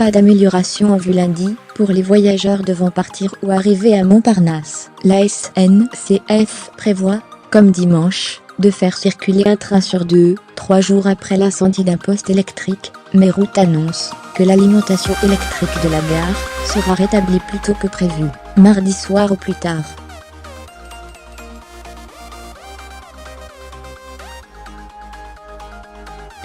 Pas d'amélioration en vue lundi, pour les voyageurs devant partir ou arriver à Montparnasse. La SNCF prévoit, comme dimanche, de faire circuler un train sur 2, 3 jours après l'incendie d'un poste électrique, mais Route annonce que l'alimentation électrique de la gare sera rétablie plus tôt que prévu, mardi soir ou plus tard.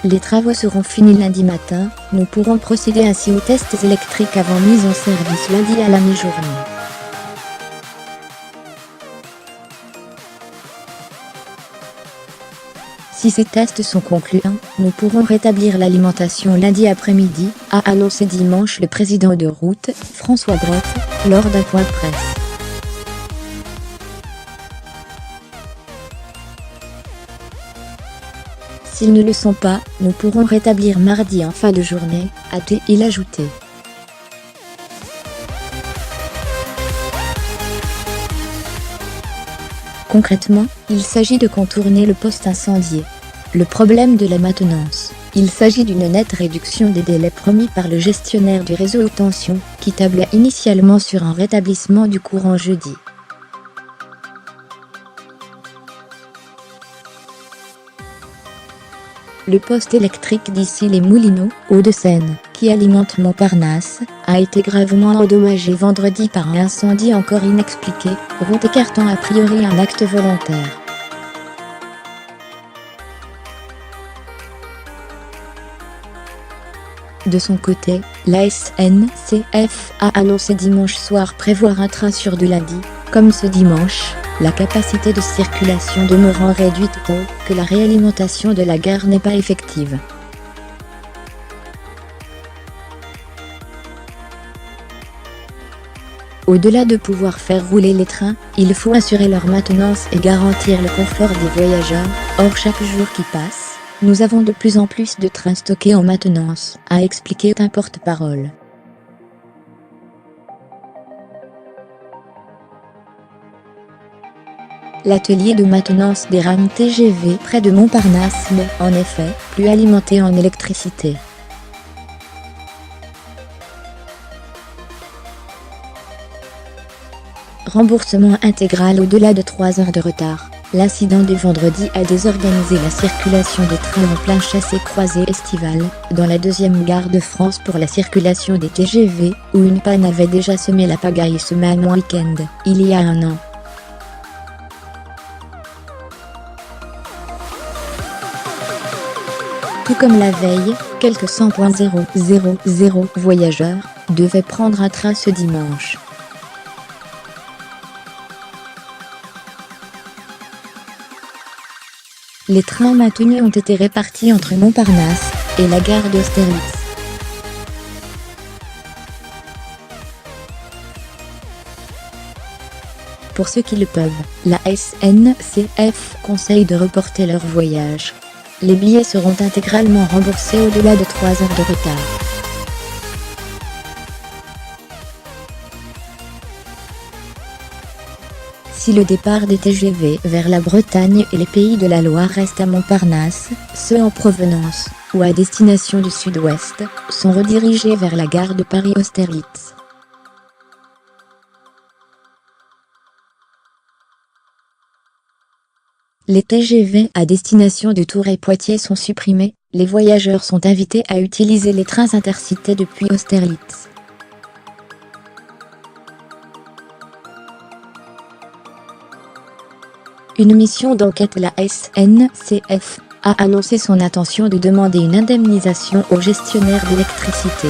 Les travaux seront finis lundi matin, nous pourrons procéder ainsi aux tests électriques avant mise en service lundi à la mi-journée. Si ces tests sont concluants, nous pourrons rétablir l'alimentation lundi après-midi, a annoncé dimanche le président de Route, François Brotte, lors d'un point de presse. S'ils ne le sont pas, nous pourrons rétablir mardi en fin de journée, a-t-il ajouté. Concrètement, il s'agit de contourner le poste incendié. Le problème de la maintenance. Il s'agit d'une nette réduction des délais promis par le gestionnaire du réseau haute tension, qui tablait initialement sur un rétablissement du courant jeudi. Le poste électrique d'Issy-les-Moulineaux, Hauts-de-Seine, qui alimente Montparnasse, a été gravement endommagé vendredi par un incendie encore inexpliqué, Route écartant a priori un acte volontaire. De son côté, la SNCF a annoncé dimanche soir prévoir un train sur 2 lundi, comme ce dimanche, la capacité de circulation demeurant réduite tant que la réalimentation de la gare n'est pas effective. Au-delà de pouvoir faire rouler les trains, il faut assurer leur maintenance et garantir le confort des voyageurs. Or chaque jour qui passe, nous avons de plus en plus de trains stockés en maintenance, a expliqué un porte-parole. L'atelier de maintenance des rames TGV près de Montparnasse n'est, en effet, plus alimenté en électricité. Remboursement intégral au-delà de 3 heures de retard. L'incident du vendredi a désorganisé la circulation des trains en plein chassé-croisé estival, dans la deuxième gare de France pour la circulation des TGV, où une panne avait déjà semé la pagaille ce même week-end, il y a un an. Tout comme la veille, quelques 100.000 voyageurs devaient prendre un train ce dimanche. Les trains maintenus ont été répartis entre Montparnasse et la gare d'Austerlitz. Pour ceux qui le peuvent, la SNCF conseille de reporter leur voyage. Les billets seront intégralement remboursés au-delà de 3 heures de retard. Si le départ des TGV vers la Bretagne et les pays de la Loire reste à Montparnasse, ceux en provenance, ou à destination du sud-ouest, sont redirigés vers la gare de Paris-Austerlitz. Les TGV à destination de Tours et Poitiers sont supprimés, les voyageurs sont invités à utiliser les trains intercités depuis Austerlitz. Une mission d'enquête de la SNCF a annoncé son intention de demander une indemnisation aux gestionnaires d'électricité.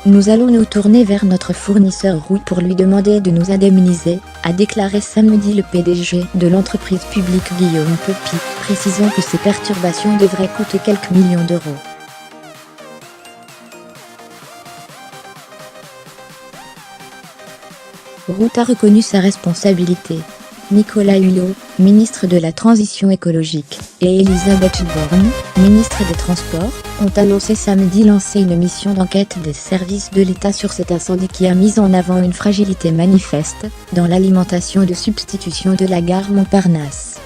Nous allons nous tourner vers notre fournisseur Route pour lui demander de nous indemniser, a déclaré samedi le PDG de l'entreprise publique Guillaume Pepy, précisant que ces perturbations devraient coûter quelques millions d'euros. Route a reconnu sa responsabilité. Nicolas Hulot, ministre de la Transition écologique, et Elisabeth Borne, ministre des Transports, ont annoncé samedi lancer une mission d'enquête des services de l'État sur cet incendie qui a mis en avant une fragilité manifeste dans l'alimentation de substitution de la gare Montparnasse.